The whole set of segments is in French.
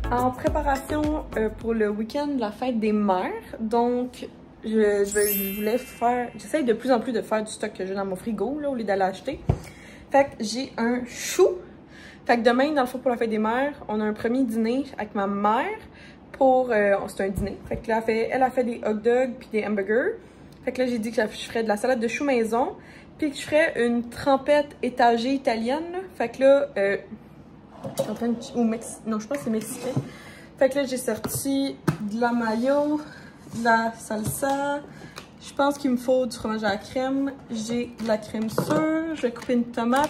En préparation pour le week-end de la fête des mères, donc je voulais faire, j'essaye de plus en plus de faire du stock que j'ai dans mon frigo là, au lieu d'aller acheter. Fait que j'ai un chou. Fait que demain, dans le fond, pour la fête des mères, on a un premier dîner avec ma mère pour, c'est un dîner. Fait que là, elle a fait des hot dogs puis des hamburgers. Fait que là, j'ai dit que je ferais de la salade de chou maison puis que je ferais une trempette étagée italienne là. Fait que là, je suis en train de... non, je pense que c'est mexicain. Fait que là, j'ai sorti de la mayo, de la salsa. Je pense qu'il me faut du fromage à la crème. J'ai de la crème sûre. Je vais couper une tomate.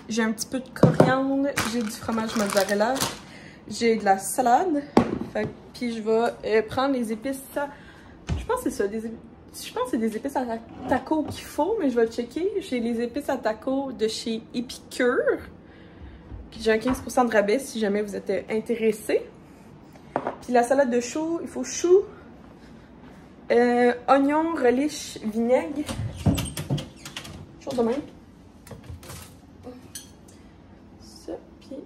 J'ai un petit peu de coriandre. J'ai du fromage mozzarella. J'ai de la salade. Fait que, puis je vais prendre les épices. Je pense que c'est ça. Je pense que c'est des épices à taco qu'il faut, mais je vais checker. J'ai les épices à taco de chez Épicure. J'ai un 15% de rabais si jamais vous êtes intéressé. Puis la salade de chou, il faut chou, oignon, relish, vinaigre. Chose de même. Ça, puis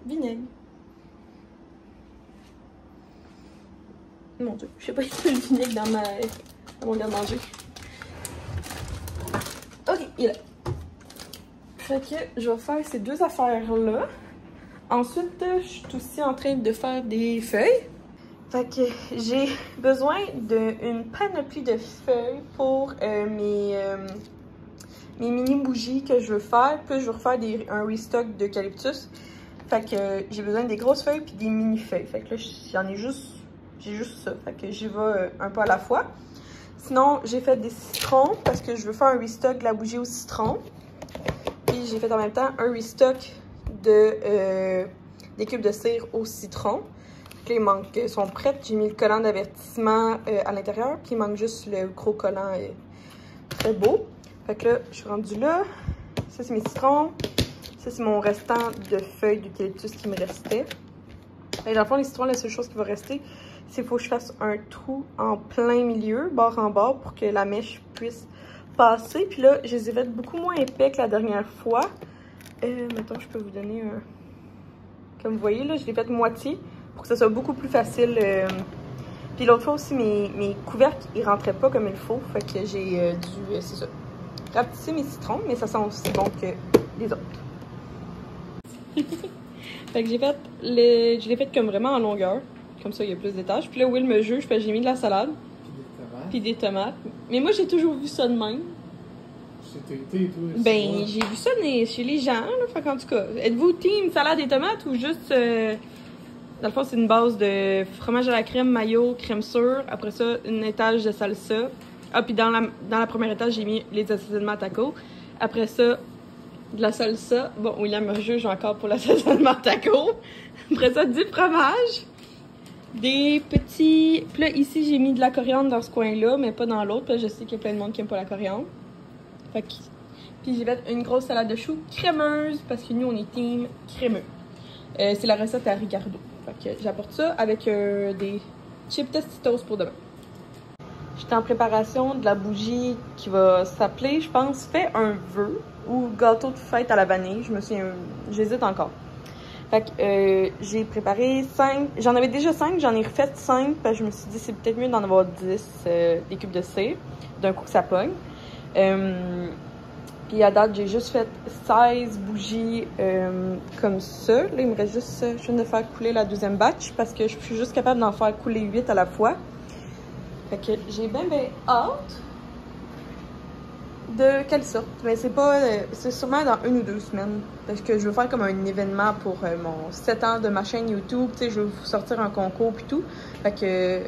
vinaigre. Mon Dieu, je sais pas, il y a le vinaigre dans mon garde-manger. Ok, il est là. Fait que je vais faire ces deux affaires-là. Ensuite, je suis aussi en train de faire des feuilles. Fait que j'ai besoin d'une panoplie de feuilles pour mes mini bougies que je veux faire. Puis je veux refaire un restock d'eucalyptus. Fait que j'ai besoin des grosses feuilles puis des mini feuilles. Fait que là, j'ai juste ça. Fait que j'y vais un peu à la fois. Sinon, j'ai fait des citrons parce que je veux faire un restock de la bougie au citron. Puis j'ai fait en même temps un restock des cubes de cire au citron. Les manques sont prêtes. J'ai mis le collant d'avertissement à l'intérieur. Puis il manque juste le gros collant très beau. Fait que là, je suis rendue là. Ça, c'est mes citrons. Ça, c'est mon restant de feuilles d'eucalyptus qui me restait. Et dans le fond, les citrons, la seule chose qui va rester, c'est qu'il faut que je fasse un trou en plein milieu, bord en bord, pour que la mèche puisse passer. Puis là, je les ai faites beaucoup moins épais que la dernière fois. Mettons, je peux vous donner un... Comme vous voyez, là, je l'ai fait moitié pour que ça soit beaucoup plus facile. Puis l'autre fois aussi, mes couvercles, ils rentraient pas comme il faut. Fait que j'ai dû, c'est ça, rapetisser mes citrons, mais ça sent aussi bon que les autres. Fait que je l'ai fait comme vraiment en longueur. Comme ça, il y a plus d'étages. Puis là, Will me juge, j'ai mis de la salade. Puis des tomates. Mais moi, j'ai toujours vu ça de même. Ben, j'ai vu ça chez les gens, là. Fait qu'en tout cas, êtes-vous team salade et tomates ou juste... dans le fond, c'est une base de fromage à la crème, mayo, crème sûre. Après ça, une étage de salsa. Ah, puis dans la première étage, j'ai mis les assaisonnements à taco. Après ça, de la salsa. Bon, William me juge encore pour l'assaisonnement à taco. Après ça, du fromage. Des petits... Puis là, ici, j'ai mis de la coriandre dans ce coin-là, mais pas dans l'autre. Puis là, je sais qu'il y a plein de monde qui n'aime pas la coriandre. Fait que... Puis j'ai fait une grosse salade de choux crémeuse, parce que nous, on est team crémeux. C'est la recette à Ricardo. Fait que j'apporte ça avec des chips Tostitos pour demain. J'étais en préparation de la bougie qui va s'appeler, je pense, Fais un vœu ou gâteau de fête à la vanille. Je me souviens, j'hésite encore. Fait que j'ai préparé 5, j'en avais déjà 5, j'en ai refait 5 parce que je me suis dit c'est peut-être mieux d'en avoir 10 des cubes de cire, d'un coup que ça pogne. Puis à date, j'ai juste fait 16 bougies comme ça. Là, il me reste juste, je viens de faire couler la deuxième batch parce que je suis juste capable d'en faire couler 8 à la fois. Fait que j'ai bien hâte. De quelle sorte? Mais c'est pas... c'est sûrement dans 1 ou 2 semaines. Parce que je veux faire comme un événement pour mon 7 ans de ma chaîne YouTube. Tu sais, je veux vous sortir un concours puis tout. Fait que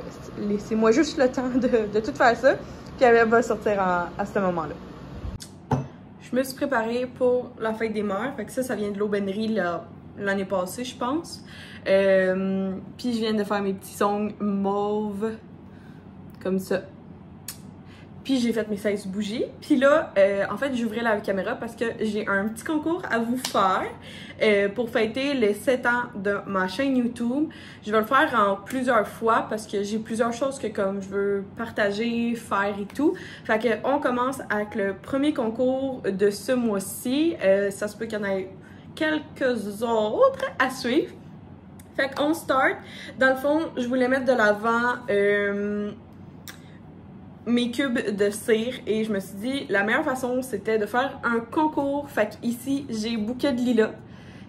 laissez-moi juste le temps de tout faire ça. Puis elle va sortir à ce moment-là. Je me suis préparée pour la fête des mères. Fait que ça vient de l'aubainerie l'année passée, je pense. Puis je viens de faire mes petits ongles mauves. Comme ça. Puis j'ai fait mes 16 bougies. Puis là, en fait, j'ouvrais la caméra parce que j'ai un petit concours à vous faire pour fêter les 7 ans de ma chaîne YouTube. Je vais le faire en plusieurs fois parce que j'ai plusieurs choses que comme je veux partager, faire et tout. Fait que on commence avec le premier concours de ce mois-ci. Ça se peut qu'il y en ait quelques autres à suivre. Fait qu'on start. Dans le fond, je voulais mettre de l'avant mes cubes de cire et je me suis dit la meilleure façon c'était de faire un concours. Fait qu'ici, j'ai Bouquet de Lilas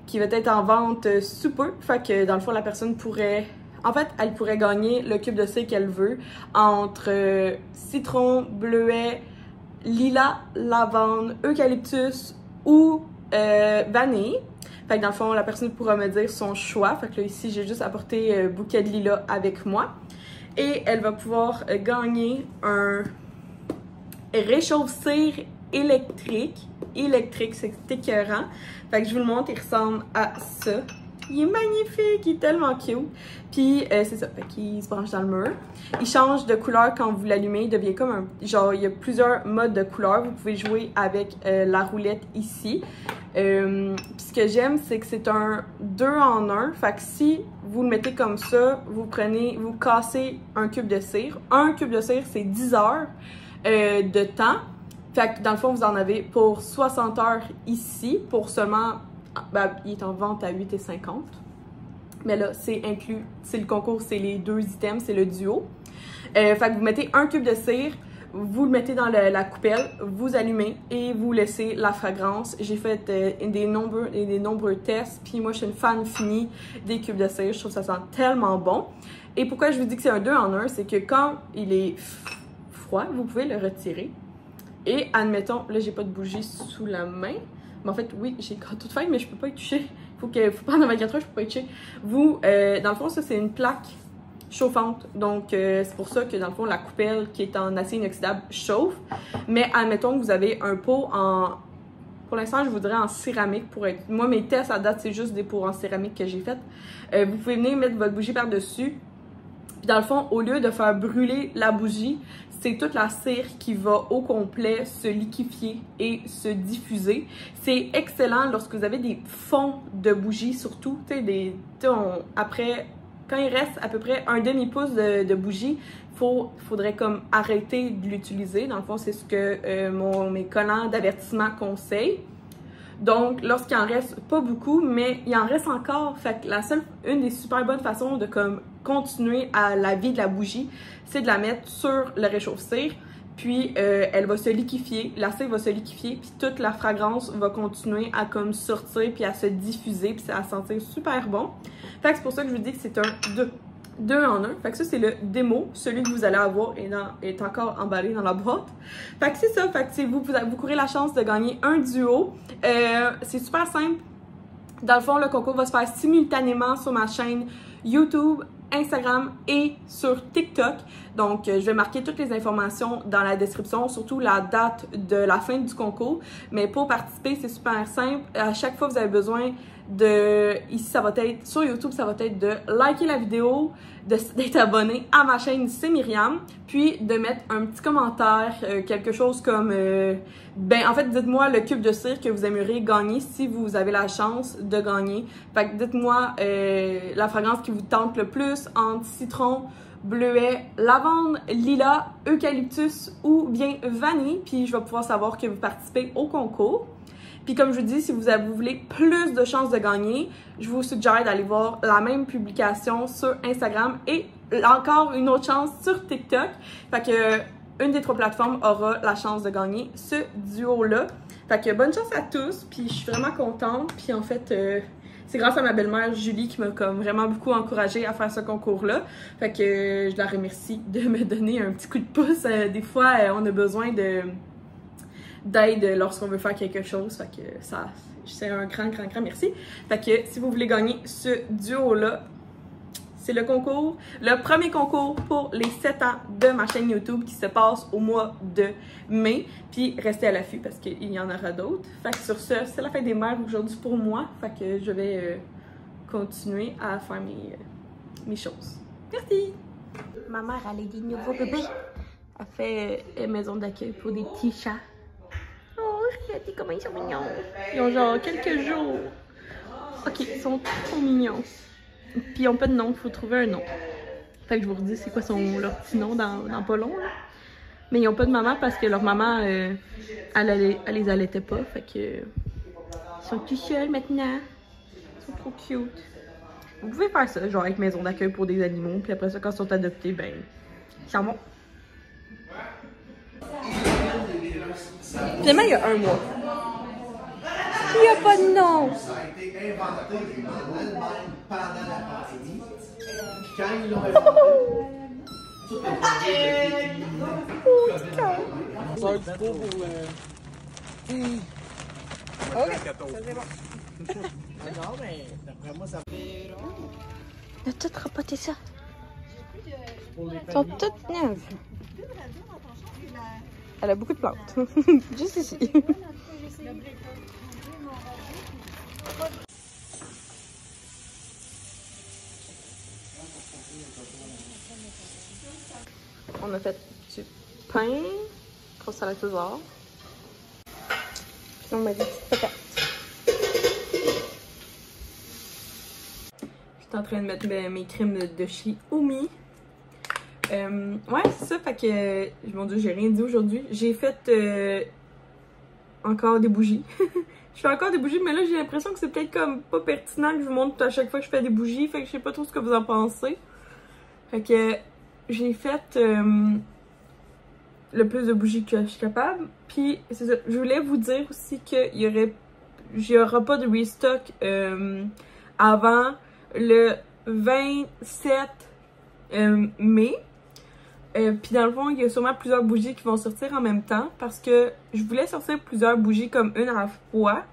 qui va être en vente sous peu. Fait que dans le fond, la personne pourrait... En fait, elle pourrait gagner le cube de cire qu'elle veut entre citron, bleuet, lilas, lavande, eucalyptus ou vanille. Fait que dans le fond, la personne pourra me dire son choix. Fait que là, ici, j'ai juste apporté Bouquet de Lilas avec moi. Et elle va pouvoir gagner un réchauffe-cire électrique. Électrique, c'est écœurant. Fait que je vous le montre, il ressemble à ça. Il est magnifique, il est tellement cute. Puis c'est ça, fait qu'il se branche dans le mur. Il change de couleur quand vous l'allumez, il devient comme un... Genre, il y a plusieurs modes de couleur. Vous pouvez jouer avec la roulette ici. Puis ce que j'aime, c'est que c'est un 2 en 1. Fait que si vous le mettez comme ça, vous cassez un cube de cire. Un cube de cire, c'est 10 heures de temps. Fait que dans le fond, vous en avez pour 60 heures ici, pour seulement... Ben, il est en vente à 8,50 $. Mais là, c'est inclus, c'est le concours, c'est les 2 items, c'est le duo. Fait que vous mettez un cube de cire, vous le mettez dans la coupelle, vous allumez et vous laissez la fragrance. J'ai fait des nombreux tests, puis moi, je suis une fan finie des cubes de cire. Je trouve que ça sent tellement bon. Et pourquoi je vous dis que c'est un 2 en 1, c'est que quand il est froid, vous pouvez le retirer. Et admettons, là, j'ai pas de bougie sous la main. Mais en fait, oui, j'ai toute faim, mais je peux pas y toucher. Faut pendant 24 heures, je peux pas y toucher. Vous, dans le fond, ça, c'est une plaque chauffante. Donc, c'est pour ça que, dans le fond, la coupelle qui est en acier inoxydable chauffe. Mais admettons que vous avez un pot en... Pour l'instant, je voudrais en céramique pour être... Moi, mes tests à date, c'est juste des pots en céramique que j'ai fait. Vous pouvez venir mettre votre bougie par-dessus. Puis, dans le fond, au lieu de faire brûler la bougie, c'est toute la cire qui va au complet se liquéfier et se diffuser. C'est excellent lorsque vous avez des fonds de bougies, surtout. Après, quand il reste à peu près un demi-pouce de bougie, faudrait comme arrêter de l'utiliser. Dans le fond, c'est ce que mes collants d'avertissement conseillent. Donc, lorsqu'il en reste pas beaucoup, mais il en reste encore. Fait que une des super bonnes façons de comme continuer à la vie de la bougie, c'est de la mettre sur le réchauffe-cire. Puis, elle va se liquéfier, la cire va se liquéfier, puis toute la fragrance va continuer à comme sortir, puis à se diffuser, puis à sentir super bon. Fait que c'est pour ça que je vous dis que c'est un 2 en 1. Fait que ça, c'est le démo. Celui que vous allez avoir est encore emballé dans la boîte. Fait que c'est ça. Fait que vous courez la chance de gagner un duo. C'est super simple. Dans le fond, le concours va se faire simultanément sur ma chaîne YouTube, Instagram et sur TikTok. Donc, je vais marquer toutes les informations dans la description, surtout la date de la fin du concours. Mais pour participer, c'est super simple. À chaque fois, vous avez besoin ici, ça va être, sur YouTube, ça va être de liker la vidéo, d'être abonné à ma chaîne, c'est Myriam, puis de mettre un petit commentaire, quelque chose comme, en fait, dites-moi le cube de cire que vous aimeriez gagner si vous avez la chance de gagner. Fait que dites-moi la fragrance qui vous tente le plus entre citron, bleuet, lavande, lilas, eucalyptus ou bien vanille, puis je vais pouvoir savoir que vous participez au concours. Puis comme je vous dis, si vous voulez plus de chances de gagner, je vous suggère d'aller voir la même publication sur Instagram et encore une autre chance sur TikTok. Fait que une des 3 plateformes aura la chance de gagner ce duo-là. Fait que bonne chance à tous, puis je suis vraiment contente. Puis en fait, c'est grâce à ma belle-mère Julie qui m'a comme vraiment beaucoup encouragée à faire ce concours-là. Fait que je la remercie de me donner un petit coup de pouce. Des fois, on a besoin d'aide lorsqu'on veut faire quelque chose. Fait que c'est un grand merci. Fait que si vous voulez gagner ce duo-là, c'est le concours, le premier concours pour les 7 ans de ma chaîne YouTube qui se passe au mois de mai. Puis restez à l'affût parce qu'il y en aura d'autres. Fait que sur ce, c'est la fin des mères aujourd'hui pour moi. Fait que je vais continuer à faire mes choses. Merci! Ma mère, elle a des nouveaux bébés. Elle fait maison d'accueil pour des petits chats. Regardez comment ils sont mignons. Ils ont genre quelques jours. Ok, ils sont trop mignons. Puis ils n'ont pas de nom, il faut trouver un nom. Fait que je vous redis c'est quoi leur petit nom dans pas long. Là. Mais ils n'ont pas de maman parce que leur maman, elle les allaitait pas. Fait que ils sont tout seuls maintenant. Ils sont trop cute. Vous pouvez faire ça, genre avec maison d'accueil pour des animaux, puis après ça, quand ils sont adoptés, ben, charmant. Finalement, il y a un mois. Il n'y a pas de nom! Ça a été inventé en Allemagne pendant la pandémie. Puis quand ils l'ont inventé, tout le On a tout repoté ça. Ils sont toutes neuves. Elle a beaucoup de plantes. Juste ici. On a fait du pain, grosse salade César. Puis on m'a dit petite patate. Je suis en train de mettre mes crèmes de chez Omi. Ouais, c'est ça, fait que, mon Dieu, j'ai rien dit aujourd'hui. J'ai fait encore des bougies. Je fais encore des bougies, mais là, j'ai l'impression que c'est peut-être comme pas pertinent que je vous montre à chaque fois que je fais des bougies, fait que je sais pas trop ce que vous en pensez. Fait que, j'ai fait le plus de bougies que je suis capable. Puis, c'est ça, je voulais vous dire aussi qu'il y aura pas de restock avant le 27 mai. Puis dans le fond, il y a sûrement plusieurs bougies qui vont sortir en même temps parce que je voulais sortir plusieurs bougies comme une à la fois.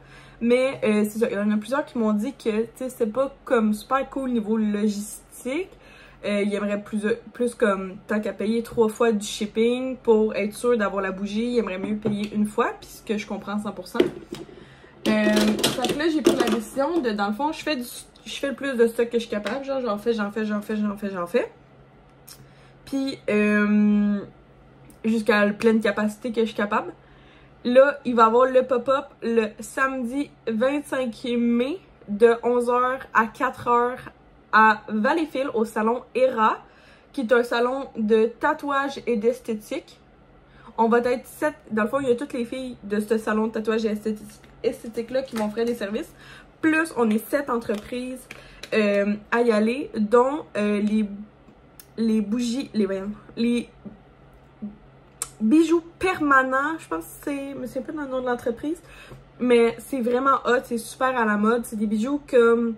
Mais c'est ça, il y en a plusieurs qui m'ont dit que c'est pas comme super cool niveau logistique. Ils aimeraient plus comme tant qu'à payer 3 fois du shipping pour être sûr d'avoir la bougie, ils aimeraient mieux payer une fois, puis ce que je comprends 100%. Fait que là, j'ai pris la décision de, dans le fond, je fais le plus de stock que je suis capable. Genre, j'en fais. Puis, jusqu'à la pleine capacité que je suis capable. Là, il va y avoir le pop-up le samedi 25 mai de 11h à 4h à Valleyfield au salon ERA, qui est un salon de tatouage et d'esthétique. On va être 7, dans le fond, il y a toutes les filles de ce salon de tatouage et esthétique-là qui m'offraient des services. Plus, on est 7 entreprises à y aller, dont les bougies, les bijoux permanents, je pense que c'est, je me souviens pas dans le nom de l'entreprise, mais c'est vraiment hot, c'est super à la mode. C'est des bijoux comme,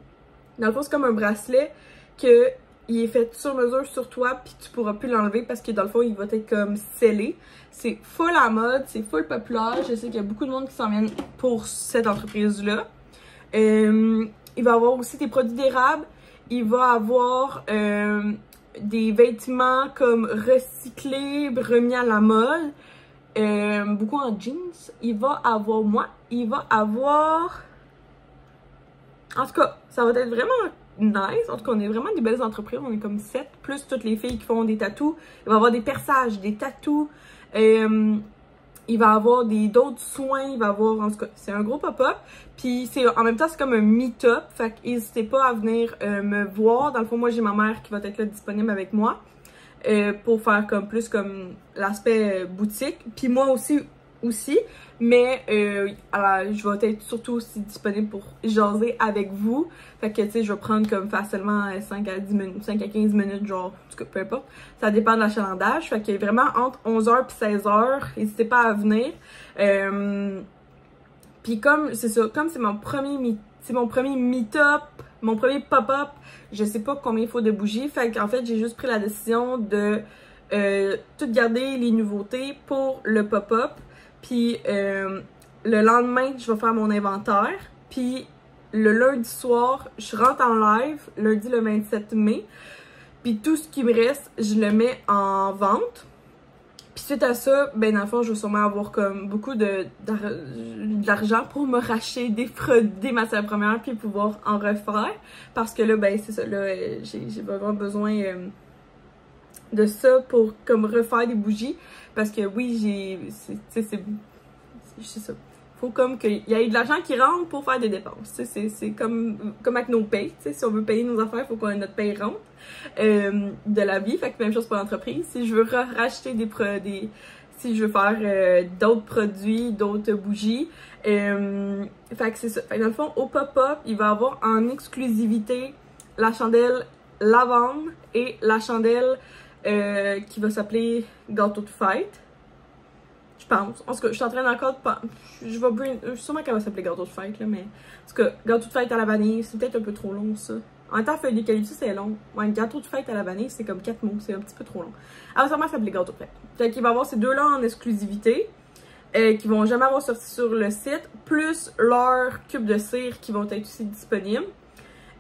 dans le fond, c'est comme un bracelet que il est fait sur mesure sur toi, puis tu pourras plus l'enlever parce que dans le fond, il va être comme scellé. C'est full à mode, c'est full populaire. Je sais qu'il y a beaucoup de monde qui s'en viennent pour cette entreprise-là. Il va y avoir aussi des produits d'érable. Il va y avoir des vêtements comme recyclés, remis à la mode. Beaucoup en jeans. Il va y avoir il va y avoir... En tout cas, ça va être vraiment nice. En tout cas, on est vraiment des belles entreprises. On est comme 7, plus toutes les filles qui font des tatous. Il va y avoir des perçages, des tatous. Il va y avoir d'autres soins. Il va y avoir, en tout cas, c'est un gros pop-up. Puis en même temps, c'est comme un meet-up. Fait que n'hésitez pas à venir me voir. Dans le fond, moi, j'ai ma mère qui va être là disponible avec moi. Pour faire comme plus comme l'aspect boutique. Puis moi aussi. Mais je vais être surtout aussi disponible pour jaser avec vous. Fait que tu sais, je vais prendre comme facilement 5 à 10 minutes, 5 à 15 minutes, genre, en tout cas, peu importe. Ça dépend de l'achalandage. Fait que vraiment entre 11h et 16h, n'hésitez pas à venir. Puis comme c'est ça, comme c'est mon premier meet-up, mon premier pop-up, je sais pas combien il faut de bougies. Fait qu'en fait, j'ai juste pris la décision de tout garder les nouveautés pour le pop-up. Puis le lendemain, je vais faire mon inventaire. Puis le lundi soir, je rentre en live, lundi le 27 mai. Puis tout ce qui me reste, je le mets en vente. Puis suite à ça, ben dans le fond, je vais sûrement avoir comme beaucoup d'argent pour me racheter des matières premières puis pouvoir en refaire. Parce que là, ben c'est ça, là, j'ai vraiment besoin de ça pour comme refaire des bougies. Parce que oui, c'est ça. Faut comme qu'il y ait de l'argent qui rentre pour faire des dépenses. C'est comme avec nos payes. Si on veut payer nos affaires, il faut que notre paye rentre de la vie. Fait que même chose pour l'entreprise. Si je veux racheter si je veux faire d'autres produits, d'autres bougies. Fait que c'est ça. Fait que dans le fond, au pop-up, il va y avoir en exclusivité la chandelle lavande et la chandelle qui va s'appeler gâteau de fête. Je pense. En tout cas, je suis en train d'encore de... Je vais sûrement qu'elle va s'appeler gâteau de fête, là, mais... En tout cas, gâteau de fête à la vanille, c'est peut-être un peu trop long, ça. En même temps, feuille d'eucalyptus, c'est long. Ouais, gâteau de fête à la vanille, c'est comme 4 mots, c'est un petit peu trop long. Elle va sûrement s'appeler gâteau de fête. Fait qu'il va y avoir ces deux-là en exclusivité, qui vont jamais avoir sorti sur le site, plus leurs cubes de cire qui vont être aussi disponibles.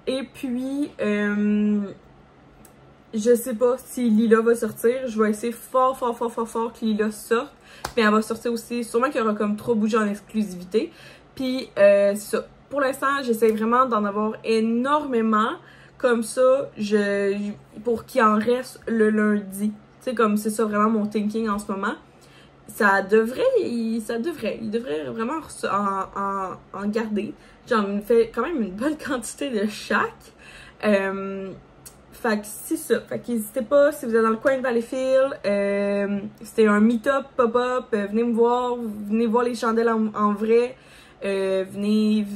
Et puis, je sais pas si Lila va sortir. Je vais essayer fort que Lila sorte. Mais elle va sortir aussi. Sûrement qu'il y aura comme 3 bougies en exclusivité. Puis, c'est ça. Pour l'instant, j'essaie vraiment d'en avoir énormément. Comme ça, pour qu'il en reste le lundi. Tu sais, comme c'est ça vraiment mon thinking en ce moment. Il devrait vraiment en garder. J'en fais quand même une bonne quantité de chaque. Fait que c'est ça. Fait qu'hésitez pas, si vous êtes dans le coin de Valleyfield, c'était un meet-up, pop-up, venez me voir, venez voir les chandelles en vrai. Venez,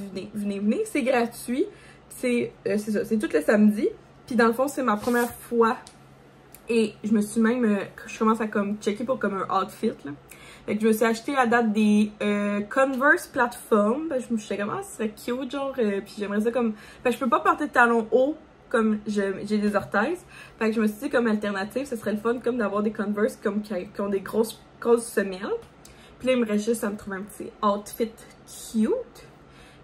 c'est gratuit. C'est ça, c'est tout le samedi. Puis dans le fond, c'est ma première fois. Et je me suis même, je commence à comme checker pour comme un outfit, là. Fait que je me suis acheté à date des Converse plateforme. Ben, je me suis dit comment ce serait cute, genre, puis j'aimerais ça comme... Fait que je peux pas porter de talons hauts comme j'ai des orthèses. Fait que je me suis dit comme alternative, ce serait le fun comme d'avoir des Converse comme qui ont des grosses semelles. Puis là, il me reste juste à me trouver un petit outfit cute.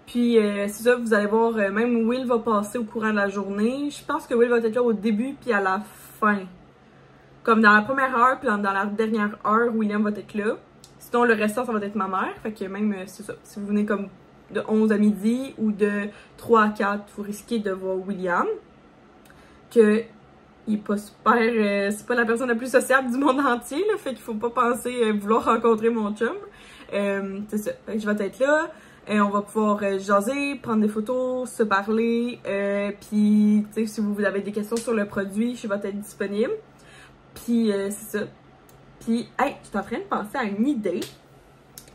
Puis c'est ça, vous allez voir, même Will va passer au courant de la journée. Je pense que Will va être là au début puis à la fin. Comme dans la première heure, puis dans la dernière heure, William va être là. Sinon, le restant, ça va être ma mère. Fait que même, c'est ça. Si vous venez comme de 11 à midi ou de 3 à 4, vous risquez de voir William. Que il est pas super... c'est pas la personne la plus sociable du monde entier, là. Fait qu'il faut pas penser vouloir rencontrer mon chum. C'est ça. Fait que je vais être là. On va pouvoir jaser, prendre des photos, se parler. Puis, tu sais, si vous avez des questions sur le produit, je vais être disponible. Puis, c'est ça. Puis, hey, je suis en train de penser à une idée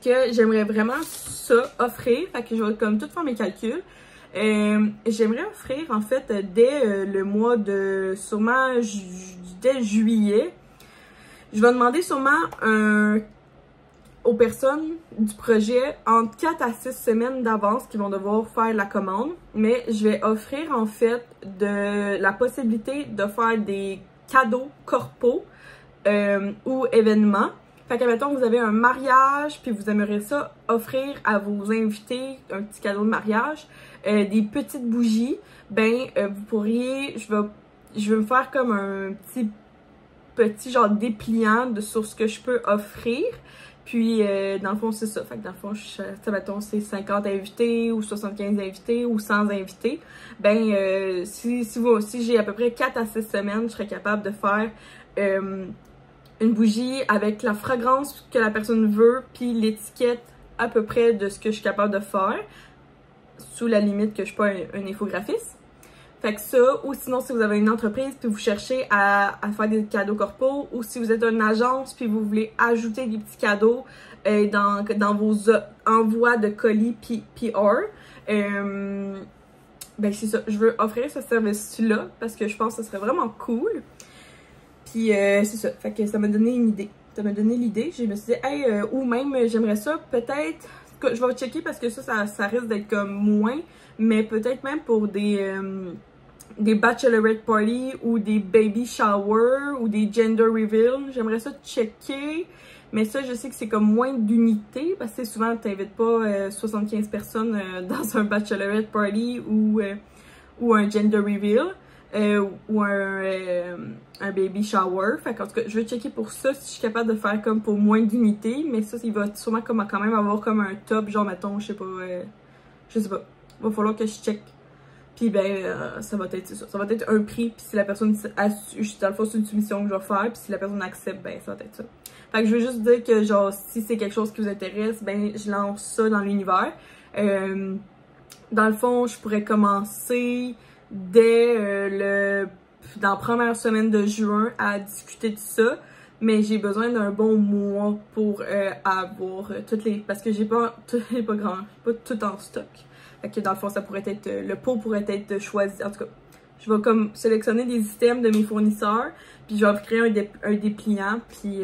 que j'aimerais vraiment ça offrir. Fait que je vais comme tout faire mes calculs. J'aimerais offrir, en fait, dès le mois de, sûrement, dès juillet, je vais demander sûrement aux personnes du projet entre 4 à 6 semaines d'avance qui vont devoir faire la commande. Mais je vais offrir, en fait, la possibilité de faire des cadeaux corpaux ou événements. Fait que, mettons, vous avez un mariage, puis vous aimeriez ça offrir à vos invités un petit cadeau de mariage, des petites bougies, ben, vous pourriez, je vais me faire comme un petit genre dépliant sur ce que je peux offrir. Puis, dans le fond, c'est ça. Fait que dans le fond, mettons, c'est 50 invités ou 75 invités ou 100 invités. Ben, si j'ai à peu près 4 à 6 semaines, je serais capable de faire une bougie avec la fragrance que la personne veut, puis l'étiquette à peu près de ce que je suis capable de faire, sous la limite que je suis pas un infographiste. Fait que ça, ou sinon si vous avez une entreprise puis vous cherchez à faire des cadeaux corpaux, ou si vous êtes une agence puis vous voulez ajouter des petits cadeaux dans vos envois de colis PR, ben c'est ça, je veux offrir ce service-là parce que je pense que ce serait vraiment cool. Puis c'est ça, fait que ça m'a donné une idée. Ça m'a donné l'idée, je me suis dit, hey, ou même j'aimerais ça peut-être, je vais checker parce que ça risque d'être comme moins, mais peut-être même pour des bachelorette party ou des baby shower ou des gender reveal. J'aimerais ça checker, mais ça je sais que c'est comme moins d'unités parce que souvent t'invites pas 75 personnes dans un bachelorette party ou un gender reveal. Ou un baby shower. Fait qu'en tout cas, je vais checker pour ça si je suis capable de faire comme pour moins d'unités. Mais ça, il va sûrement comme, quand même avoir comme un top, genre mettons, je sais pas. Il va falloir que je check. Puis ben, ça va être ça. Ça va être un prix. Puis si la personne, dans le fond, c'est une soumission que je vais faire. Puis si la personne accepte, ben ça va être ça. Fait que je veux juste dire que genre, si c'est quelque chose qui vous intéresse, ben je lance ça dans l'univers. Dans le fond, je pourrais commencer dès dans la première semaine de juin à discuter de ça, mais j'ai besoin d'un bon mois pour avoir toutes les, parce que j'ai pas tout en stock. Fait que dans le fond, ça pourrait être, le pot pourrait être choisi, en tout cas, je vais comme sélectionner des items de mes fournisseurs, puis je vais créer un dépliant, puis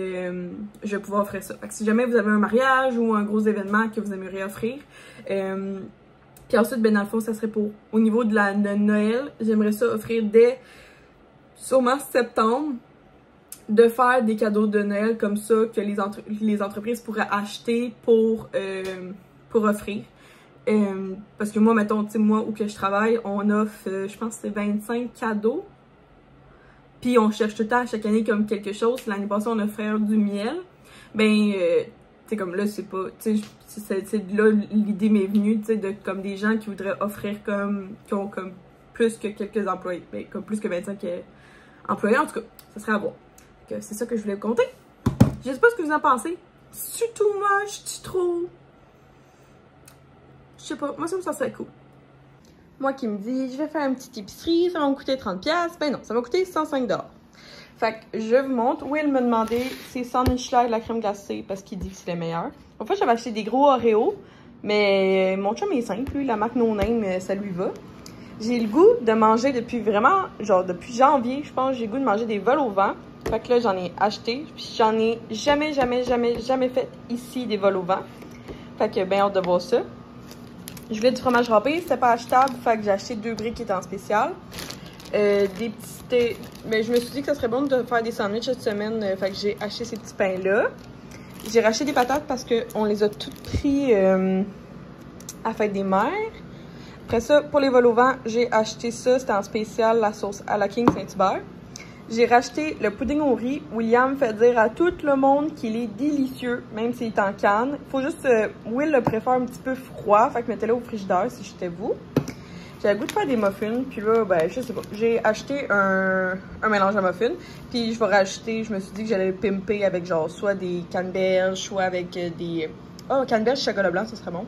je vais pouvoir offrir ça. Fait que si jamais vous avez un mariage ou un gros événement que vous aimeriez offrir, puis ensuite, ben dans le fond, ça serait pour, au niveau de Noël, j'aimerais ça offrir dès sûrement septembre, de faire des cadeaux de Noël comme ça que les entreprises pourraient acheter pour offrir. Parce que moi, mettons, tu sais, moi où que je travaille, on offre, je pense que c'est 25 cadeaux. Puis on cherche tout le temps, chaque année, comme quelque chose. L'année passée, on a offert du miel. Ben, tu sais, comme là, c'est pas, tu sais, c'est là, l'idée m'est venue, tu sais, de comme des gens qui voudraient offrir qui ont comme plus que quelques employés. Ben, comme plus que 25 employés, en tout cas, ça serait à voir. C'est ça que je voulais vous conter. Je sais pas ce que vous en pensez. C'est too much, c'est trop. Je sais pas, moi ça serait cool. Moi qui me dis, je vais faire une petite épicerie, ça va me coûter 30$. Ben non, ça va coûter 105$. Fait que je vous montre. Will me demandait ses sandwichs-là de la crème glacée parce qu'il dit que c'est les meilleurs. En fait, j'avais acheté des gros Oreos, mais mon chum est simple, lui, la marque No Name, ça lui va. J'ai le goût de manger depuis vraiment, genre depuis janvier, je pense, j'ai le goût de manger des vols au vent. Fait que là, j'en ai acheté, puis j'en ai jamais fait ici des vols au vent. Fait que ben hâte de voir ça. Je voulais du fromage râpé, c'était pas achetable, fait que j'ai acheté 2 briques qui étaient en spécial. Des petits... Mais je me suis dit que ça serait bon de faire des sandwichs cette semaine, fait que j'ai acheté ces petits pains-là. J'ai racheté des patates parce qu'on les a toutes pris à Fête des Mères. Après ça, pour les vols au vent, j'ai acheté ça, c'était en spécial, la sauce à la King Saint-Hubert. J'ai racheté le pudding au riz. William fait dire à tout le monde qu'il est délicieux, même s'il est en canne. Faut juste... Will le préfère un petit peu froid, fait que mettez-le au frigidaire si j'étais vous. J'avais le goût de faire des muffins, puis là, ben, je sais pas. J'ai acheté un mélange à muffins, puis je vais rajouter, je me suis dit que j'allais le pimper avec genre soit des canneberges, soit avec des... Oh, canneberges chocolat blanc, ça serait bon.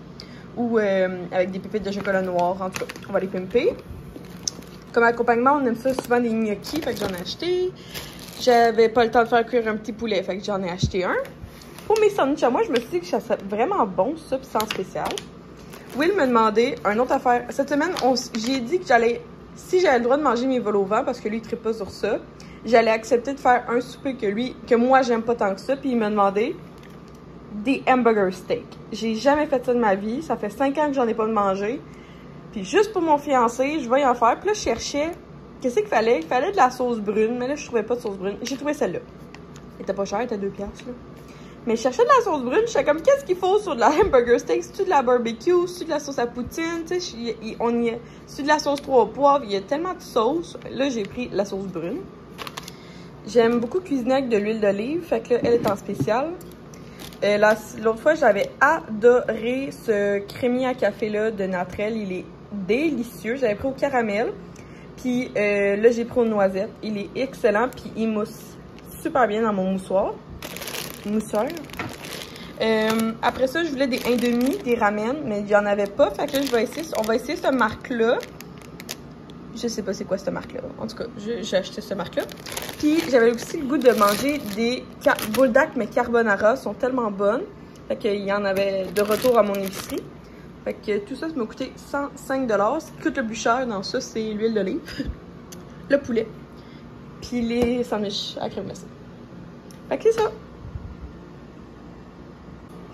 Ou avec des pépites de chocolat noir, en tout cas. On va les pimper. Comme accompagnement, on aime ça souvent des gnocchis, fait que j'en ai acheté. J'avais pas le temps de faire cuire un petit poulet, fait que j'en ai acheté un. Pour mes sandwichs à moi, je me suis dit que ça serait vraiment bon, ça, puis sans spécial. Will me demandait une autre affaire. Cette semaine, j'ai dit que j'allais, si j'avais le droit de manger mes vols au vent, parce que lui, il tripe pas sur ça, j'allais accepter de faire un souper que moi, j'aime pas tant que ça, puis il me demandait des hamburger steak. J'ai jamais fait ça de ma vie, ça fait 5 ans que j'en ai pas de manger. Puis juste pour mon fiancé, je vais y en faire. Puis là, je cherchais, qu'est-ce qu'il fallait? Il fallait de la sauce brune, mais là, je trouvais pas de sauce brune. J'ai trouvé celle-là. Elle était pas chère, elle était 2$, là. Mais je cherchais de la sauce brune, je sais comme, qu'est-ce qu'il faut sur de la hamburger steak? C'est-tu de la barbecue? C'est-tu de la sauce à poutine? Tu sais, c'est-tu de la sauce 3 poivres? Il y a tellement de sauces. Là, j'ai pris la sauce brune. J'aime beaucoup cuisiner avec de l'huile d'olive, fait que là, elle est en spécial. L'autre fois, j'avais adoré ce crémier à café-là de Natrel. Il est délicieux. J'avais pris au caramel. Puis là, j'ai pris aux noisettes. Il est excellent. Puis il mousse super bien dans mon moussoir. Mousseur. Après ça, je voulais des indomies, des ramen, mais il n'y en avait pas. Fait que là, on va essayer cette marque-là. Je sais pas c'est quoi cette marque-là. En tout cas, j'ai acheté cette marque-là. Puis j'avais aussi le goût de manger des bulldog, mais carbonara. Sont tellement bonnes. Fait qu'il y en avait de retour à mon épicerie. Fait que tout ça m'a coûté 105$. Ce qui coûte le plus cher dans ça, c'est l'huile d'olive, le poulet, puis les sandwichs à crème glacée. Fait que c'est ça.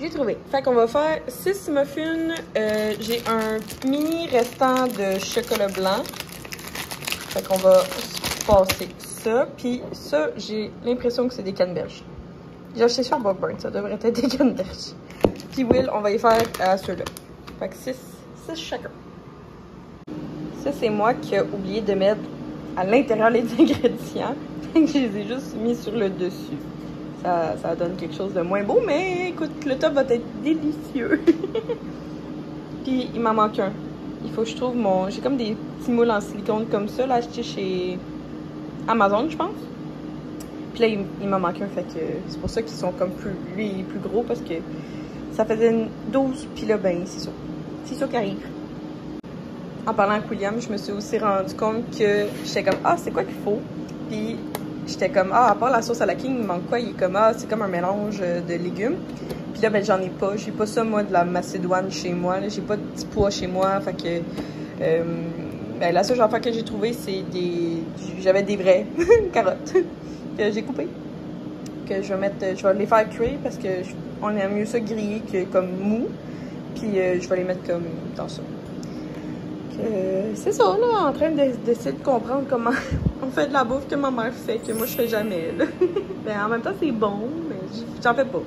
J'ai trouvé. Fait qu'on va faire 6 muffins. J'ai un mini restant de chocolat blanc. Fait qu'on va passer ça. Puis ça, j'ai l'impression que c'est des canneberges. J'ai acheté sur Bookburn, ça devrait être des canneberges. Puis Will, on va y faire à ceux-là. Fait que 6 chacun. Ça, c'est moi qui ai oublié de mettre à l'intérieur les ingrédients. Fait que je les ai juste mis sur le dessus. Ça donne quelque chose de moins beau, mais écoute, le top va être délicieux. Puis il m'en manque un. Il faut que je trouve mon... J'ai comme des petits moules en silicone comme ça, là, acheté chez Amazon, je pense. Puis là, il m'en manque un, fait que c'est pour ça qu'ils sont comme plus... Lui, il est plus gros, parce que ça faisait une 12, puis là, ben, c'est ça. C'est ça qui arrive. En parlant avec William, je me suis aussi rendu compte que j'étais comme, ah, c'est quoi qu'il faut? Puis j'étais comme, ah, à part la sauce à la King, il manque quoi? Il est comme, ah, c'est comme un mélange de légumes. Puis là, ben, j'en ai pas. J'ai pas ça, moi, de la Macédoine chez moi. J'ai pas de petits pois chez moi. Fait que Ben, la seule affaire que j'ai trouvée, c'est des... J'avais des vraies carottes que j'ai coupées. Que je vais mettre... Je vais les faire cuire parce que on aime mieux ça griller que comme mou. Puis je vais les mettre comme dans ça. C'est ça, là, en train d'essayer de comprendre comment on fait de la bouffe que ma mère fait, que moi je fais jamais, là. Ben, en même temps, c'est bon, mais j'en fais pas.